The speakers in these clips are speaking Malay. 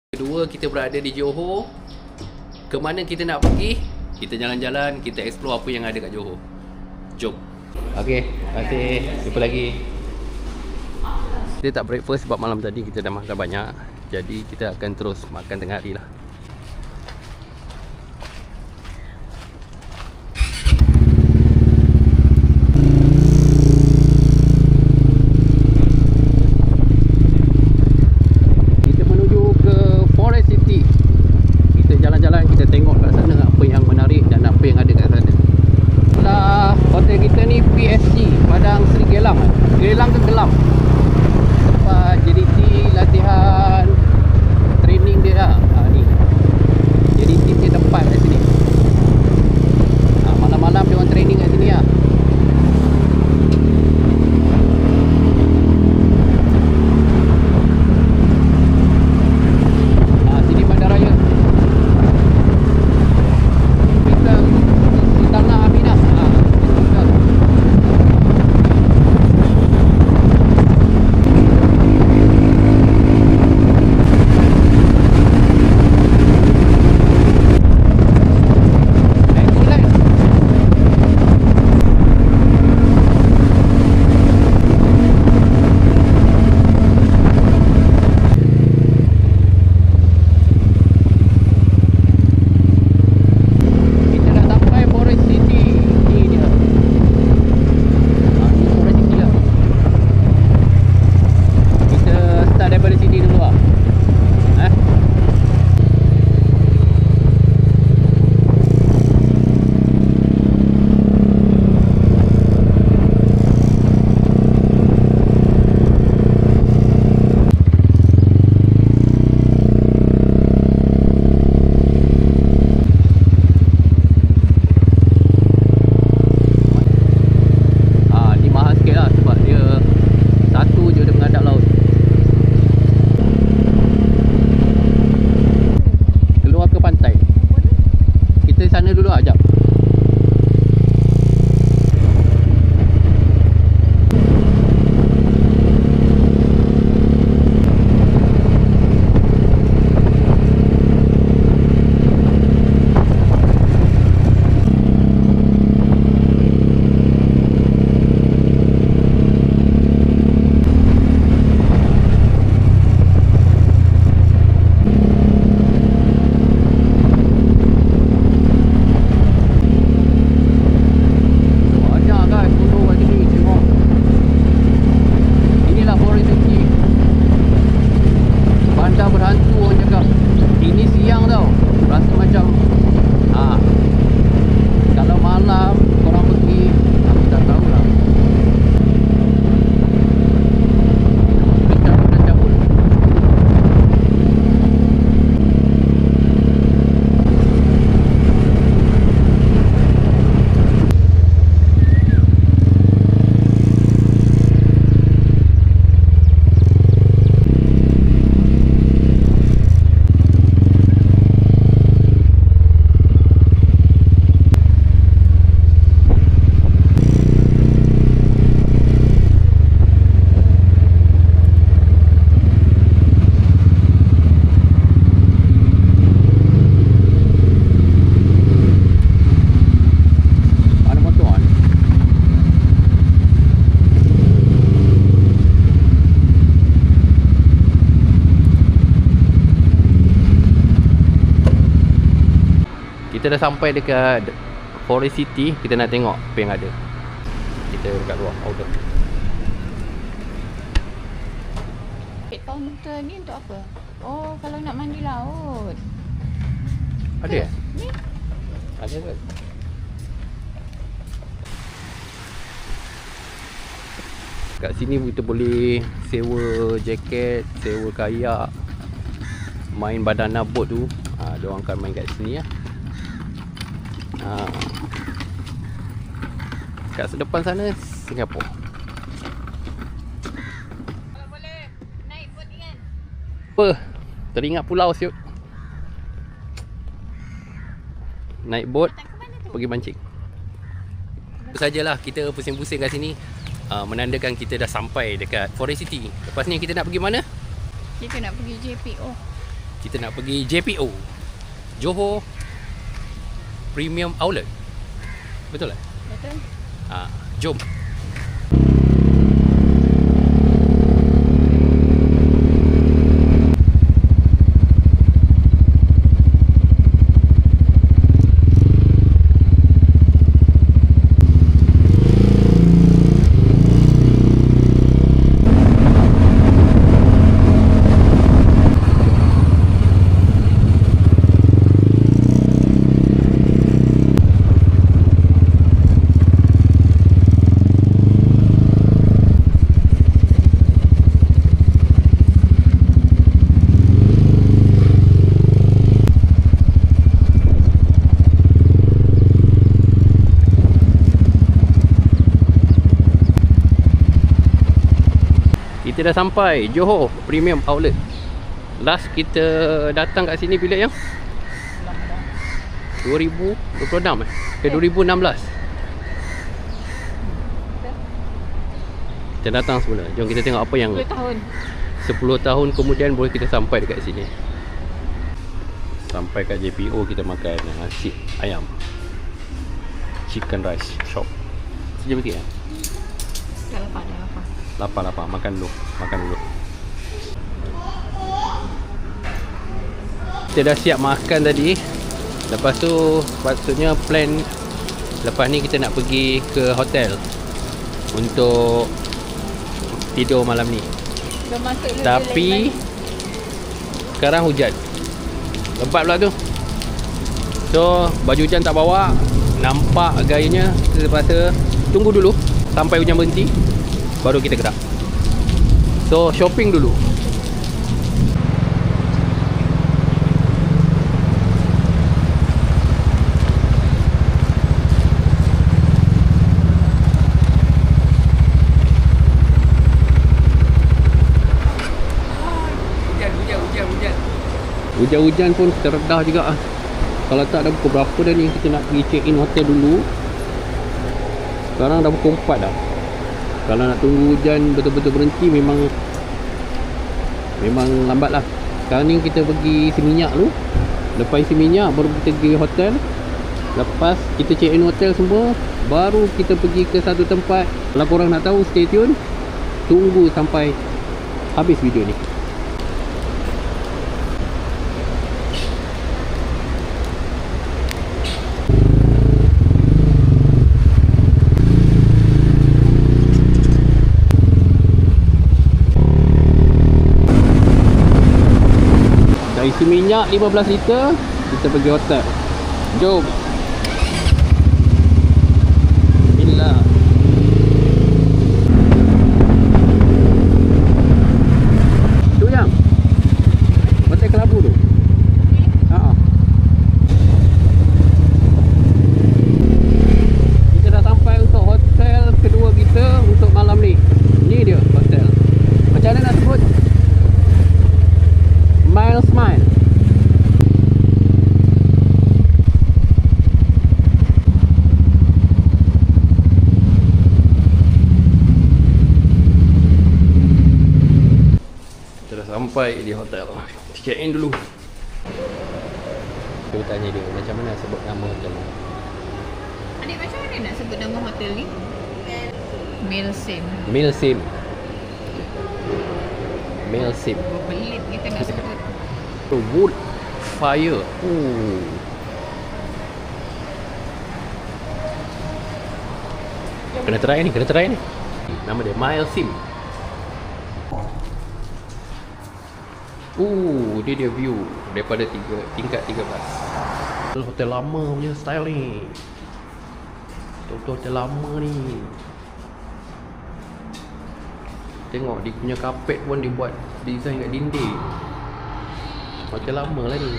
Kedua, kita berada di Johor. Ke mana kita nak pergi? Kita jalan-jalan, kita explore apa yang ada kat Johor. Jom. Okey, terima kasih. Jumpa lagi. Kita tak breakfast sebab malam tadi kita dah makan banyak. Jadi kita akan terus makan tengah hari lah. Gelang tenggelam. Tempat JDT latihan training dia lah. Ni JDT punya tempat kat sini. Malam-malam dia orang training kat sini lah. Sini bandaraya. Sultanah Aminah. Kita dah sampai dekat Forest City. Kita nak tengok apa yang ada. Kita dekat luar order. Kaunter ni untuk apa? Oh, kalau nak mandi laut. Ada ya? Ni? Ada ke? Kat sini kita boleh sewa jaket, sewa kayak, main badana boat tu. Diorang akan main kat sini lah. Kat depan sana Singapura. Kalau boleh naik bot ni kan? Apa? Teringat pulau siut. Naik bot, pergi mancing. Itu sajalah, kita pusing-pusing kat sini. Menandakan kita dah sampai dekat Forest City. Lepas ni kita nak pergi mana? Kita nak pergi JPO. Kita nak pergi JPO, Johor Premium Outlet. Betul tak? Betul. Jom. Kita dah sampai Johor Premium Outlet. Last kita datang kat sini bila yang? 2026 2016. Kita datang semula. Jom kita tengok apa yang 10 tahun. 10 tahun kemudian boleh kita sampai dekat sini. Sampai kat JPO kita makan nasi ayam, chicken rice shop. Sejam sikit ya? Dah lapar, dah lapar. Lapar. Makan dulu. Kita dah siap makan tadi. Lepas tu patutnya plan lepas ni kita nak pergi ke hotel untuk tidur malam ni. Tapi sekarang hujan. Lebat pula tu. So baju hujan tak bawa. Nampak gayanya. Kita terpaksa tunggu dulu sampai hujan berhenti, baru kita gerak. So shopping dulu. Hujan-hujan pun terdedah juga. Kalau tak dah pukul berapa dah ni, kita nak pergi check in hotel dulu. Sekarang dah pukul 4 dah. Kalau nak tunggu hujan betul-betul berhenti memang lambat lah. Sekarang ni kita pergi isi minyak dulu. Lepas isi minyak baru kita pergi hotel. Lepas kita check in hotel semua, baru kita pergi ke satu tempat. Kalau korang nak tahu, stay tune. Tunggu sampai habis video ni. Dah isi minyak 15 liter, kita pergi hotel. Jom. Bismillah. Tu yang hotel Kelabu tu. Kita dah sampai untuk hotel kedua kita untuk malam ni. Ni dia hotel. Macam mana nak sebut? Smile. Kita dah sampai di hotel. Check in dulu. Kita tanya dia macam mana sebut nama hotel ni. Adik, macam mana nak sebut nama hotel ni? Milsim. Berbelit kita nak sebut. Wood fire. Kena try ni. Nama dia Milsim. Dia view daripada tingkat 13. Hotel lama punya style ni. Hotel lama ni. Tengok dia punya kapet pun dia buat design kat dinding. Hotel lama lah ni.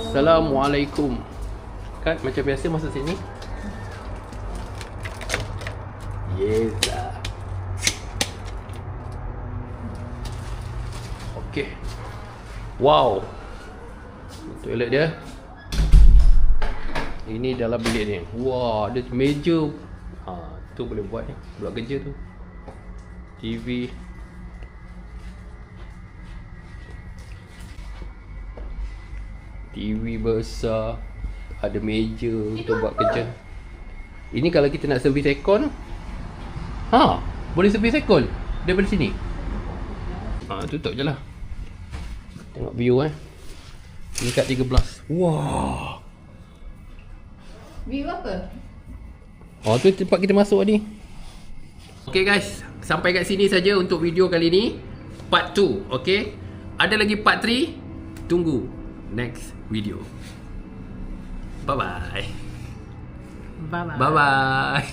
Assalamualaikum. Kan macam biasa masuk sini. Yes. Okay. Wow. Toilet dia. Ini dalam bilik ni. Wah, ada meja. Tu boleh buat ni. Buat kerja tu. TV. TV besar. Ada meja untuk buat kerja. Ini kalau kita nak servis aircon. Ha, boleh servis aircon daripada sini. Ha, tutup je lah. Tengok view Ni kat 13. Wah. View apa? Oh, tu tempat kita masuk ni. Okay guys, sampai kat sini saja untuk video kali ni. Part 2, okay? Ada lagi part 3. Tunggu next video. Bye-bye. Bye-bye. Bye-bye.